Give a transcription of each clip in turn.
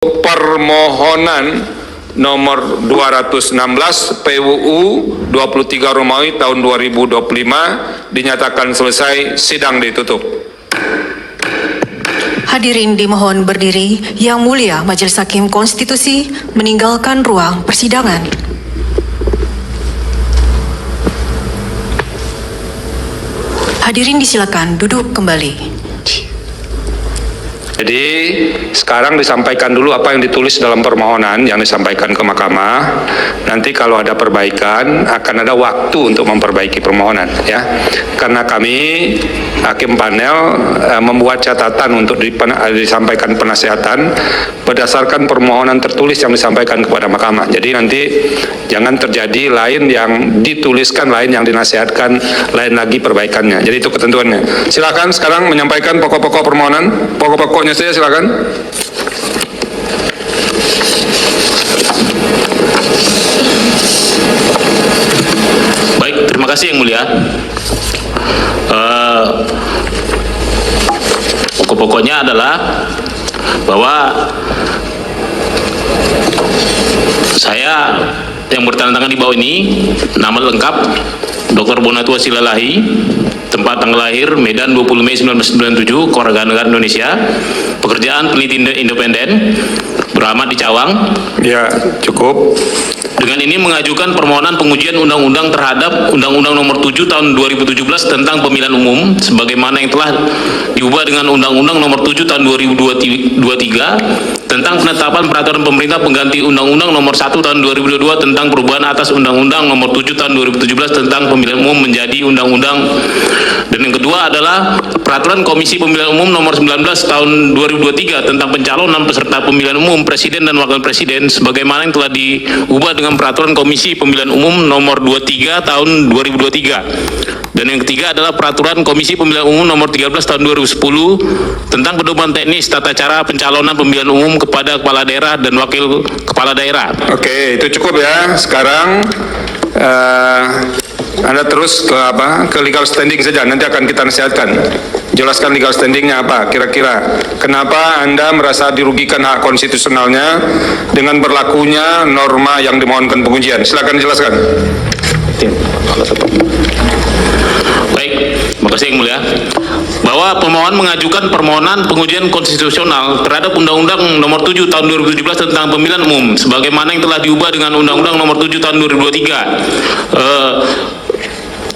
permohonan nomor 216 PUU 23 Romawi tahun 2025 dinyatakan selesai, sidang ditutup. Hadirin dimohon berdiri. Yang Mulia Majelis Hakim Konstitusi meninggalkan ruang persidangan. Hadirin disilakan duduk kembali. Jadi sekarang disampaikan dulu apa yang ditulis dalam permohonan yang disampaikan ke mahkamah. Nanti kalau ada perbaikan akan ada waktu untuk memperbaiki permohonan, ya. Karena kami hakim panel membuat catatan untuk disampaikan penasihatan berdasarkan permohonan tertulis yang disampaikan kepada mahkamah. Jadi nanti jangan terjadi lain yang dituliskan, lain yang dinasihatkan, lain lagi perbaikannya. Jadi itu ketentuannya. Silakan sekarang menyampaikan pokok-pokok permohonan, pokok-pokoknya saya silakan. Baik, terima kasih Yang Mulia. Pokok-pokoknya adalah bahwa saya yang bertanda tangan di bawah ini, nama lengkap Dr. Bonatua Silalahi, tempat tanggal lahir Medan 20 Mei 1997, Kewarganegaraan Indonesia, pekerjaan peneliti independen, beralamat di Cawang. Ya, cukup. Dengan ini mengajukan permohonan pengujian undang-undang terhadap Undang-Undang Nomor 7 Tahun 2017 tentang Pemilihan Umum, sebagaimana yang telah diubah dengan Undang-Undang Nomor 7 Tahun 2023 tentang penetapan peraturan pemerintah pengganti Undang-Undang Nomor 1 Tahun 2022 tentang perubahan atas Undang-Undang Nomor 7 Tahun 2017 tentang Pemilihan Umum menjadi Undang-Undang. Dan yang kedua adalah Peraturan Komisi Pemilihan Umum Nomor 19 Tahun 2023 tentang pencalonan peserta pemilihan umum Presiden dan Wakil Presiden, sebagaimana yang telah diubah dengan Peraturan Komisi Pemilihan Umum Nomor 23 Tahun 2023. Dan yang ketiga adalah Peraturan Komisi Pemilihan Umum Nomor 13 Tahun 2010 tentang pedoman teknis tata cara pencalonan pemilihan umum kepada kepala daerah dan wakil kepala daerah. Oke, itu cukup ya. Sekarang Anda terus ke legal standing saja. Nanti akan kita nasihatkan. Jelaskan legal standingnya apa kira-kira. Kenapa Anda merasa dirugikan hak konstitusionalnya dengan berlakunya norma yang dimohonkan pengujian? Silakan jelaskan. Baik, terima kasih Yang Mulia. Bahwa pemohon mengajukan permohonan pengujian konstitusional terhadap Undang-Undang Nomor 7 Tahun 2017 tentang Pemilihan Umum, sebagaimana yang telah diubah dengan Undang-Undang Nomor 7 Tahun 2023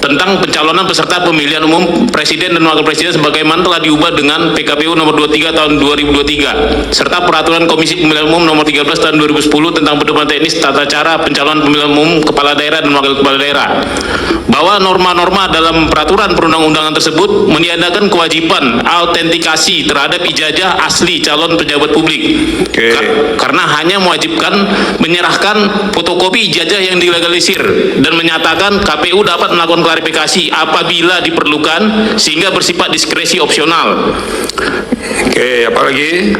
tentang pencalonan peserta pemilihan umum Presiden dan Wakil Presiden, sebagaimana telah diubah dengan PKPU Nomor 23 Tahun 2023 serta Peraturan Komisi Pemilihan Umum Nomor 13 Tahun 2010 tentang pedoman teknis tata cara pencalonan pemilihan umum kepala daerah dan wakil kepala daerah. Bahwa norma-norma dalam peraturan perundang-undangan tersebut meniadakan kewajiban autentikasi terhadap ijazah asli calon pejabat publik. Karena hanya mewajibkan menyerahkan fotokopi ijazah yang dilegalisir dan menyatakan KPU dapat melakukan klarifikasi apabila diperlukan sehingga bersifat diskresi opsional. Oke, apalagi?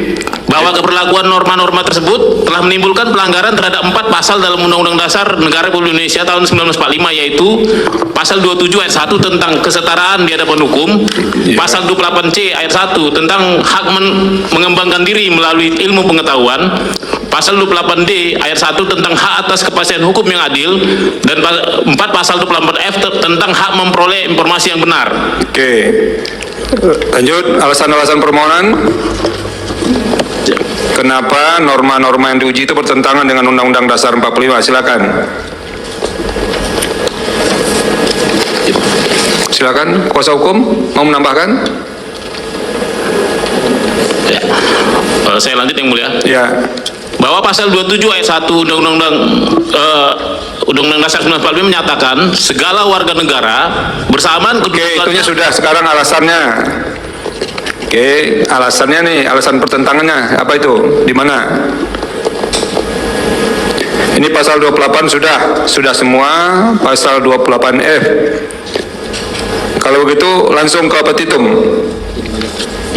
Bahwa keberlakuan norma-norma tersebut telah menimbulkan pelanggaran terhadap 4 pasal dalam Undang-Undang Dasar Negara Republik Indonesia tahun 1945, yaitu pasal 27 ayat 1 tentang kesetaraan di hadapan hukum, pasal 28C ayat 1 tentang hak mengembangkan diri melalui ilmu pengetahuan, pasal 28D ayat 1 tentang hak atas kepastian hukum yang adil, dan 4 pasal 24F tentang hak memperoleh informasi yang benar. Oke. Lanjut, alasan-alasan permohonan. Kenapa norma-norma yang diuji itu bertentangan dengan Undang-Undang Dasar 45? Silakan. Silakan, kuasa hukum mau menambahkan? Ya. Saya lanjut Yang Mulia. Ya. Bahwa pasal 27 ayat 1 Undang-Undang Dasar 1945 menyatakan segala warga negara bersamaan kedudukannya. Oke, itunya sudah. Sekarang alasannya. Oke, alasannya nih, alasan pertentangannya apa itu? Di mana? Ini pasal 28 sudah semua pasal 28F. Kalau begitu langsung ke petitum.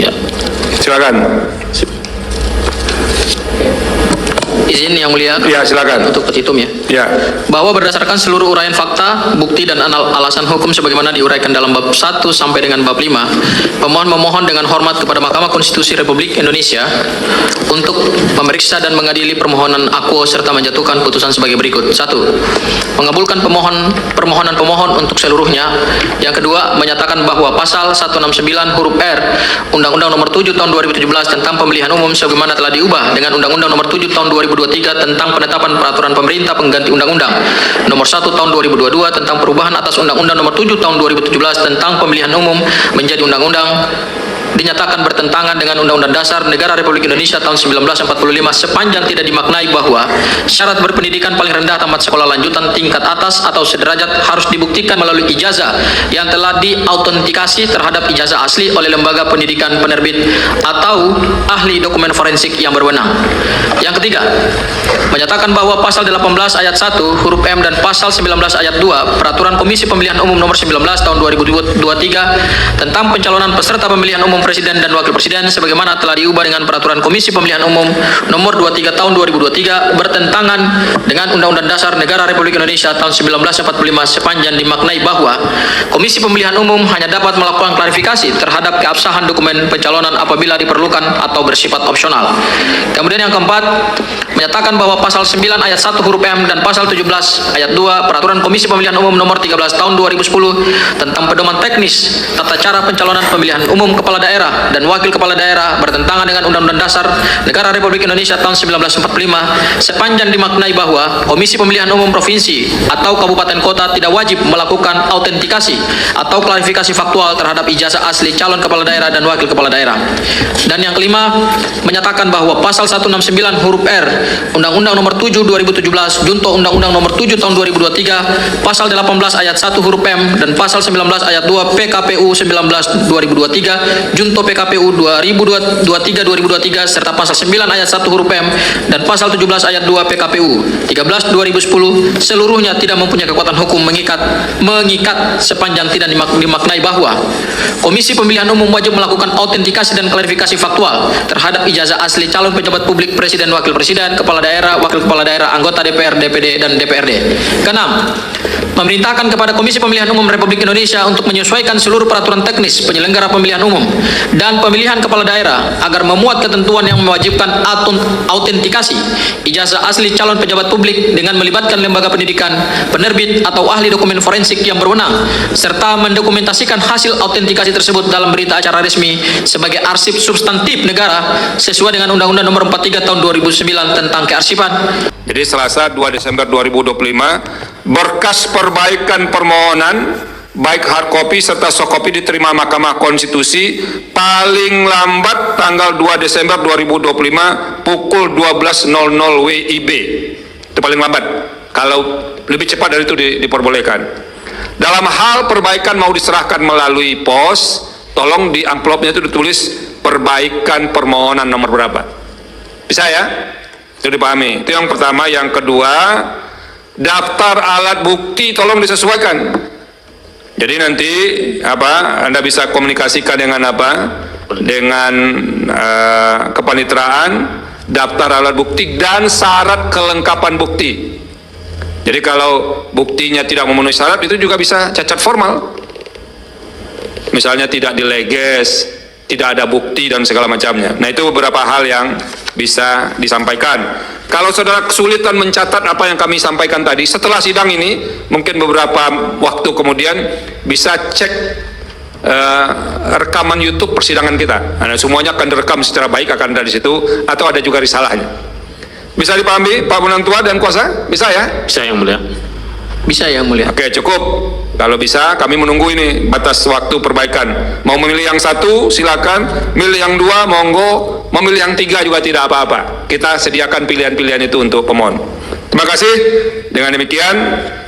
Ya. Silakan. izin Yang Mulia. Ya, silakan. Untuk petitum ya. Ya. Bahwa berdasarkan seluruh uraian fakta, bukti dan alasan hukum sebagaimana diuraikan dalam bab 1 sampai dengan bab 5, pemohon memohon dengan hormat kepada Mahkamah Konstitusi Republik Indonesia untuk memeriksa dan mengadili permohonan akuo serta menjatuhkan putusan sebagai berikut. 1. Mengabulkan permohonan pemohon untuk seluruhnya. Yang kedua, menyatakan bahwa pasal 169 huruf R Undang-Undang Nomor 7 Tahun 2017 tentang Pemilihan Umum sebagaimana telah diubah dengan Undang-Undang Nomor 7 Tahun 2023 tentang penetapan peraturan pemerintah pengganti Undang-Undang Nomor 1 Tahun 2022 tentang perubahan atas Undang-Undang Nomor 7 Tahun 2017 tentang Pemilihan Umum menjadi undang-undang dinyatakan bertentangan dengan Undang-Undang Dasar Negara Republik Indonesia tahun 1945 sepanjang tidak dimaknai bahwa syarat berpendidikan paling rendah tamat sekolah lanjutan tingkat atas atau sederajat harus dibuktikan melalui ijazah yang telah diautentikasi terhadap ijazah asli oleh lembaga pendidikan penerbit atau ahli dokumen forensik yang berwenang. Yang ketiga, menyatakan bahwa pasal 18 ayat 1 huruf M dan pasal 19 ayat 2 Peraturan Komisi Pemilihan Umum Nomor 19 tahun 2023 tentang pencalonan peserta pemilihan umum Presiden dan Wakil Presiden sebagaimana telah diubah dengan Peraturan Komisi Pemilihan Umum Nomor 23 Tahun 2023 bertentangan dengan Undang-Undang Dasar Negara Republik Indonesia tahun 1945 sepanjang dimaknai bahwa Komisi Pemilihan Umum hanya dapat melakukan klarifikasi terhadap keabsahan dokumen pencalonan apabila diperlukan atau bersifat opsional. Kemudian yang keempat, menyatakan bahwa pasal 9 ayat 1 huruf M dan pasal 17 ayat 2 Peraturan Komisi Pemilihan Umum Nomor 13 Tahun 2010 tentang pedoman teknis tata cara pencalonan pemilihan umum kepala daerah dan wakil kepala daerah bertentangan dengan Undang-Undang Dasar Negara Republik Indonesia tahun 1945 sepanjang dimaknai bahwa Komisi Pemilihan Umum Provinsi atau Kabupaten Kota tidak wajib melakukan autentikasi atau klarifikasi faktual terhadap ijazah asli calon kepala daerah dan wakil kepala daerah. Dan yang kelima, menyatakan bahwa pasal 169 huruf R Undang-Undang Nomor 7 2017 junto Undang-Undang Nomor 7 Tahun 2023 pasal 18 ayat 1 huruf M dan pasal 19 ayat 2 PKPU 19 2023 junto PKPU 2023 serta pasal 9 ayat 1 huruf M dan pasal 17 ayat 2 PKPU 13 2010 seluruhnya tidak mempunyai kekuatan hukum mengikat sepanjang tidak dimaknai bahwa Komisi Pemilihan Umum wajib melakukan autentikasi dan klarifikasi faktual terhadap ijazah asli calon pejabat publik Presiden, Wakil Presiden, Kepala Daerah, Wakil Kepala Daerah, anggota DPR, DPD, dan DPRD. Keenam, memerintahkan kepada Komisi Pemilihan Umum Republik Indonesia untuk menyesuaikan seluruh peraturan teknis penyelenggara pemilihan umum dan pemilihan kepala daerah agar memuat ketentuan yang mewajibkan autentikasi ijazah asli calon pejabat publik dengan melibatkan lembaga pendidikan, penerbit atau ahli dokumen forensik yang berwenang serta mendokumentasikan hasil autentikasi tersebut dalam berita acara resmi sebagai arsip substantif negara sesuai dengan Undang-Undang Nomor 43 Tahun 2009 tentang kearsipan. Jadi Selasa 2 Desember 2025 berkas perbaikan permohonan baik hard copy serta soft copy diterima Mahkamah Konstitusi paling lambat tanggal 2 Desember 2025 pukul 12.00 WIB. Itu paling lambat. Kalau lebih cepat dari itu diperbolehkan. Dalam hal perbaikan mau diserahkan melalui pos, tolong di amplopnya itu ditulis perbaikan permohonan nomor berapa. Bisa ya? Itu dipahami. Itu yang pertama. Yang kedua, daftar alat bukti tolong disesuaikan. Jadi nanti Anda bisa komunikasikan dengan dengan kepaniteraan, daftar alat bukti dan syarat kelengkapan bukti. Jadi kalau buktinya tidak memenuhi syarat itu juga bisa cacat formal. Misalnya tidak dileges, tidak ada bukti dan segala macamnya. Nah, itu beberapa hal yang bisa disampaikan. Kalau saudara kesulitan mencatat apa yang kami sampaikan tadi, setelah sidang ini, mungkin beberapa waktu kemudian bisa cek rekaman YouTube persidangan kita. Nah, semuanya akan direkam secara baik, akan ada di situ, atau ada juga risalahnya. Bisa dipahami Pak Penentua dan kuasa? Bisa ya? Bisa Yang Mulia. Bisa Yang Mulia. Oke, cukup. Kalau bisa, kami menunggu ini batas waktu perbaikan. Mau memilih yang satu, silakan. Milih yang dua, monggo. Memilih yang tiga juga tidak apa-apa. Kita sediakan pilihan-pilihan itu untuk pemohon. Terima kasih. Dengan demikian,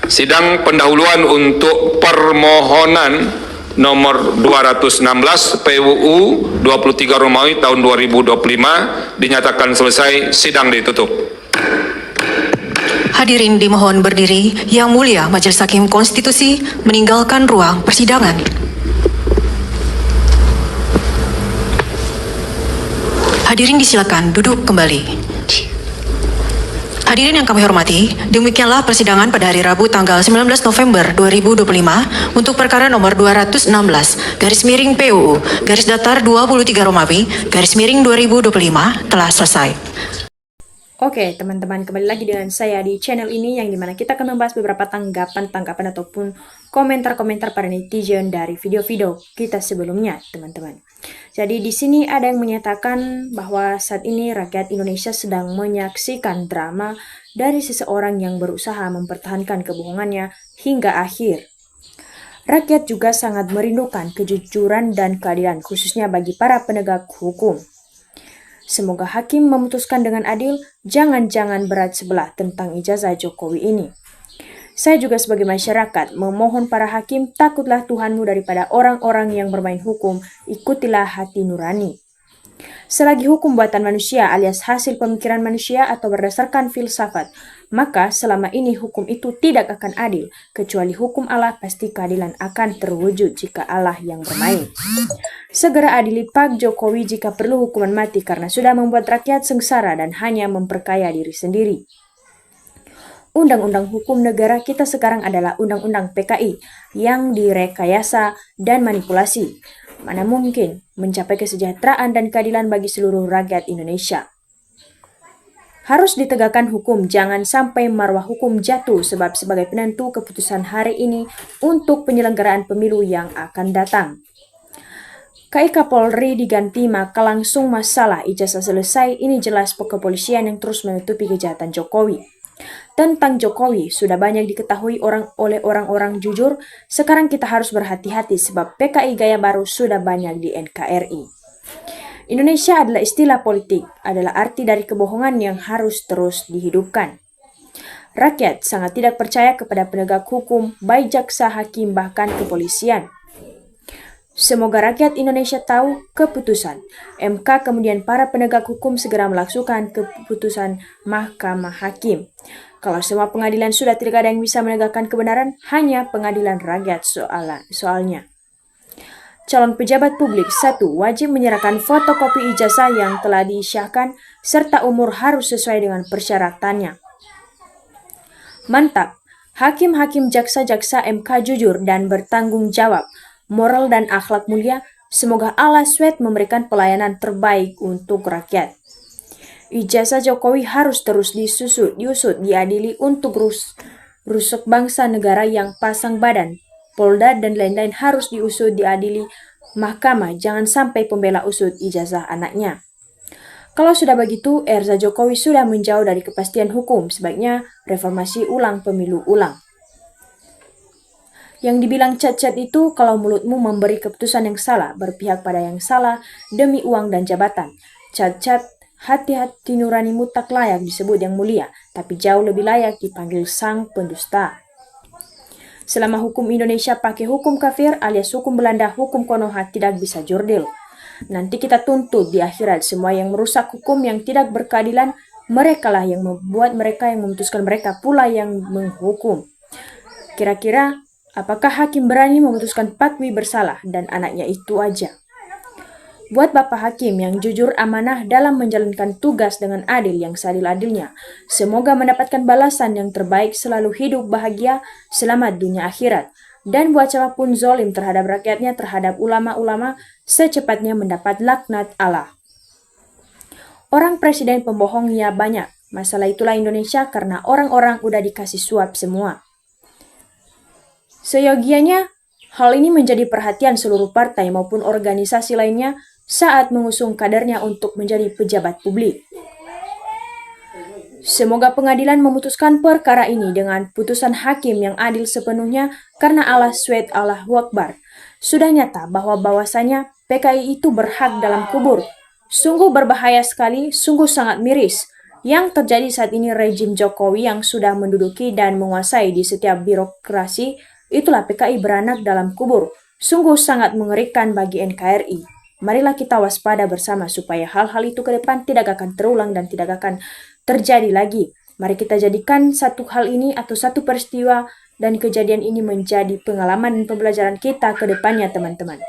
sidang pendahuluan untuk permohonan nomor 216 PUU 23 Romawi tahun 2025 dinyatakan selesai, sidang ditutup. Hadirin dimohon berdiri. Yang Mulia Majelis Hakim Konstitusi meninggalkan ruang persidangan. Hadirin disilakan duduk kembali. Hadirin yang kami hormati, demikianlah persidangan pada hari Rabu tanggal 19 November 2025 untuk perkara nomor 216 garis miring PUU garis datar 23 Romawi garis miring 2025 telah selesai. Oke, teman-teman, kembali lagi dengan saya di channel ini yang dimana kita akan membahas beberapa tanggapan ataupun komentar-komentar para netizen dari video-video kita sebelumnya, teman-teman. Jadi di sini ada yang menyatakan bahwa saat ini rakyat Indonesia sedang menyaksikan drama dari seseorang yang berusaha mempertahankan kebohongannya hingga akhir. Rakyat juga sangat merindukan kejujuran dan keadilan, khususnya bagi para penegak hukum. Semoga hakim memutuskan dengan adil, jangan-jangan berat sebelah tentang ijazah Jokowi ini. Saya juga sebagai masyarakat memohon para hakim, takutlah Tuhanmu daripada orang-orang yang bermain hukum, ikutilah hati nurani. Selagi hukum buatan manusia alias hasil pemikiran manusia atau berdasarkan filsafat, maka selama ini hukum itu tidak akan adil, kecuali hukum Allah pasti keadilan akan terwujud jika Allah yang bermain. Segera adili Pak Jokowi jika perlu hukuman mati karena sudah membuat rakyat sengsara dan hanya memperkaya diri sendiri. Undang-undang hukum negara kita sekarang adalah Undang-Undang PKI yang direkayasa dan manipulasi. Mana mungkin mencapai kesejahteraan dan keadilan bagi seluruh rakyat Indonesia. Harus ditegakkan hukum, jangan sampai marwah hukum jatuh sebab sebagai penentu keputusan hari ini untuk penyelenggaraan pemilu yang akan datang. KIK Polri diganti maka langsung masalah ijazah selesai, ini jelas kepolisian yang terus menutupi kejahatan Jokowi. Tentang Jokowi sudah banyak diketahui oleh orang-orang jujur, sekarang kita harus berhati-hati sebab PKI gaya baru sudah banyak di NKRI. Indonesia adalah istilah politik, adalah arti dari kebohongan yang harus terus dihidupkan. Rakyat sangat tidak percaya kepada penegak hukum, baik jaksa, hakim, bahkan kepolisian. Semoga rakyat Indonesia tahu keputusan. MK kemudian para penegak hukum segera melaksanakan keputusan Mahkamah Hakim. Kalau semua pengadilan sudah tidak ada yang bisa menegakkan kebenaran, hanya pengadilan rakyat soalnya. Calon pejabat publik 1. Wajib menyerahkan fotokopi ijazah yang telah disyahkan serta umur harus sesuai dengan persyaratannya. Mantap, hakim-hakim jaksa-jaksa MK jujur dan bertanggung jawab, moral dan akhlak mulia, semoga Allah SWT memberikan pelayanan terbaik untuk rakyat. Ijazah Jokowi harus terus diusut, diadili untuk rusak bangsa negara yang pasang badan. Polda dan lain-lain harus diusut, diadili mahkamah, jangan sampai pembela usut ijazah anaknya. Kalau sudah begitu, Erza Jokowi sudah menjauh dari kepastian hukum, sebaiknya reformasi ulang pemilu ulang. Yang dibilang cat-cat itu kalau mulutmu memberi keputusan yang salah, berpihak pada yang salah demi uang dan jabatan. Cat-cat, hati-hati nuranimu tak layak disebut yang mulia, tapi jauh lebih layak dipanggil sang pendusta. Selama hukum Indonesia pakai hukum kafir alias hukum Belanda, hukum Konoha tidak bisa jurdil. Nanti kita tuntut di akhirat semua yang merusak hukum yang tidak berkeadilan, merekalah yang membuat mereka yang memutuskan, mereka pula yang menghukum. Kira-kira apakah hakim berani memutuskan Patwi bersalah dan anaknya itu aja? Buat Bapak Hakim yang jujur amanah dalam menjalankan tugas dengan adil yang seadil-adilnya, semoga mendapatkan balasan yang terbaik, selalu hidup bahagia, selamat dunia akhirat. Dan buat siapapun zolim terhadap rakyatnya, terhadap ulama-ulama, secepatnya mendapat laknat Allah. Orang presiden pembohong ya banyak, masalah itulah Indonesia karena orang-orang udah dikasih suap semua. Seyogianya, hal ini menjadi perhatian seluruh partai maupun organisasi lainnya saat mengusung kadernya untuk menjadi pejabat publik. Semoga pengadilan memutuskan perkara ini dengan putusan hakim yang adil sepenuhnya karena Allah SWT Allahu Akbar. Sudah nyata bahwasanya PKI itu berhak dalam kubur. Sungguh berbahaya sekali, sungguh sangat miris. Yang terjadi saat ini rejim Jokowi yang sudah menduduki dan menguasai di setiap birokrasi, itulah PKI beranak dalam kubur. Sungguh sangat mengerikan bagi NKRI. Marilah kita waspada bersama supaya hal-hal itu ke depan tidak akan terulang dan tidak akan terjadi lagi. Mari kita jadikan satu hal ini atau satu peristiwa dan kejadian ini menjadi pengalaman dan pembelajaran kita ke depannya, teman-teman.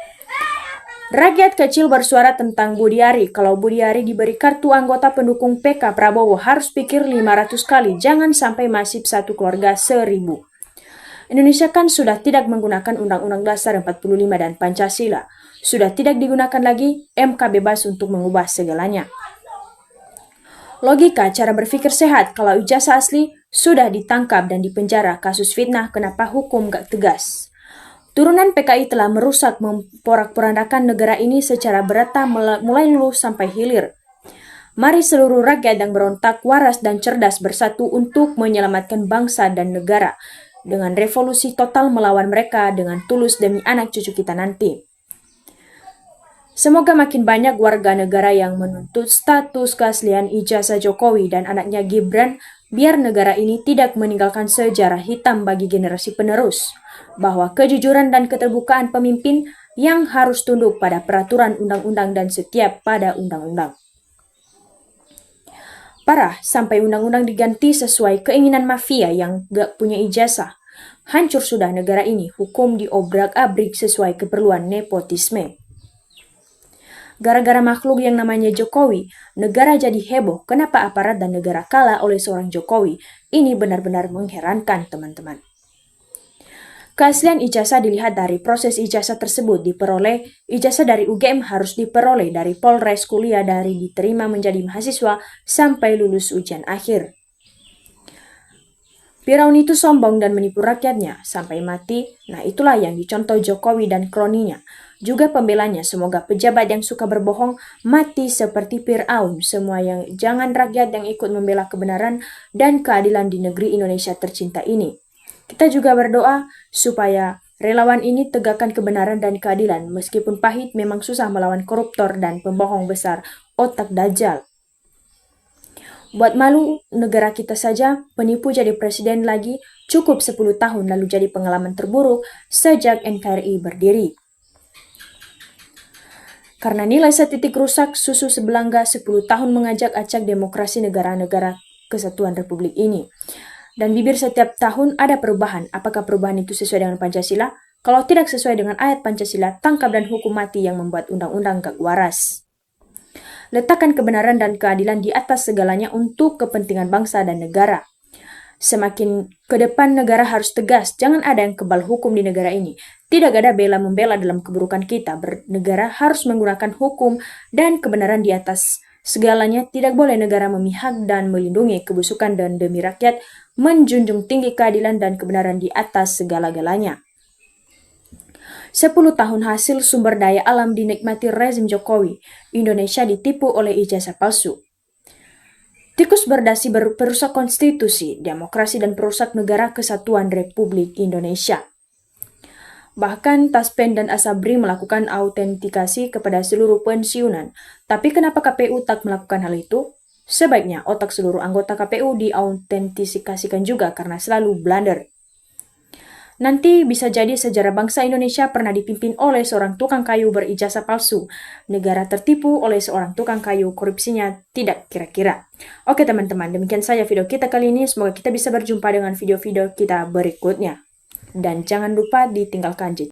Rakyat kecil bersuara tentang Budiari. Kalau Budiari diberi kartu anggota pendukung PK Prabowo harus pikir 500 kali, jangan sampai masih satu keluarga 1000. Indonesia kan sudah tidak menggunakan Undang-Undang Dasar 45 dan Pancasila. Sudah tidak digunakan lagi, MK bebas untuk mengubah segalanya. Logika cara berpikir sehat, kalau ijazah asli sudah ditangkap dan dipenjara kasus fitnah, kenapa hukum gak tegas? Turunan PKI telah merusak memporak-porandakan negara ini secara berata mulai hulu sampai hilir. Mari seluruh rakyat yang berontak waras dan cerdas bersatu untuk menyelamatkan bangsa dan negara dengan revolusi total melawan mereka dengan tulus demi anak cucu kita nanti. Semoga makin banyak warga negara yang menuntut status keaslian ijazah Jokowi dan anaknya Gibran biar negara ini tidak meninggalkan sejarah hitam bagi generasi penerus, bahwa kejujuran dan keterbukaan pemimpin yang harus tunduk pada peraturan undang-undang dan setiap pada undang-undang. Parah, sampai undang-undang diganti sesuai keinginan mafia yang gak punya ijazah. Hancur sudah negara ini, hukum diobrak-abrik sesuai keperluan nepotisme. Gara-gara makhluk yang namanya Jokowi, negara jadi heboh. Kenapa aparat dan negara kalah oleh seorang Jokowi? Ini benar-benar mengherankan, teman-teman. Keaslian ijazah dilihat dari proses ijazah tersebut diperoleh. Ijazah dari UGM harus diperoleh dari Polres, kuliah dari diterima menjadi mahasiswa sampai lulus ujian akhir. Firaun itu sombong dan menipu rakyatnya sampai mati. Nah, itulah yang dicontoh Jokowi dan kroninya. Juga pembelanya, semoga pejabat yang suka berbohong mati seperti Firaun. Semua yang jangan rakyat yang ikut membela kebenaran dan keadilan di negeri Indonesia tercinta ini. Kita juga berdoa supaya relawan ini tegakkan kebenaran dan keadilan. Meskipun pahit, memang susah melawan koruptor dan pembohong besar otak Dajjal. Buat malu negara kita saja, penipu jadi presiden lagi cukup 10 tahun lalu jadi pengalaman terburuk sejak NKRI berdiri. Karena nilai setitik rusak, susu sebelangga 10 tahun mengajak acak demokrasi negara-negara kesatuan Republik ini. Dan bibir setiap tahun ada perubahan. Apakah perubahan itu sesuai dengan Pancasila? Kalau tidak sesuai dengan ayat Pancasila, tangkap dan hukum mati yang membuat undang-undang gak waras. Letakkan kebenaran dan keadilan di atas segalanya untuk kepentingan bangsa dan negara. Semakin ke depan negara harus tegas, jangan ada yang kebal hukum di negara ini. Tidak ada bela-membela dalam keburukan kita. Bernegara harus menggunakan hukum dan kebenaran di atas segalanya. Tidak boleh negara memihak dan melindungi kebusukan dan demi rakyat menjunjung tinggi keadilan dan kebenaran di atas segala-galanya. 10 tahun hasil sumber daya alam dinikmati rezim Jokowi. Indonesia ditipu oleh ijazah palsu. Tikus berdasi perusak konstitusi, demokrasi dan perusak negara kesatuan Republik Indonesia. Bahkan Taspen dan Asabri melakukan autentikasi kepada seluruh pensiunan. Tapi kenapa KPU tak melakukan hal itu? Sebaiknya otak seluruh anggota KPU diautentikasikan juga karena selalu blunder. Nanti bisa jadi sejarah bangsa Indonesia pernah dipimpin oleh seorang tukang kayu berijazah palsu. Negara tertipu oleh seorang tukang kayu, korupsinya tidak kira-kira. Oke teman-teman, demikian saja video kita kali ini. Semoga kita bisa berjumpa dengan video-video kita berikutnya. Dan jangan lupa ditinggalkan jejak.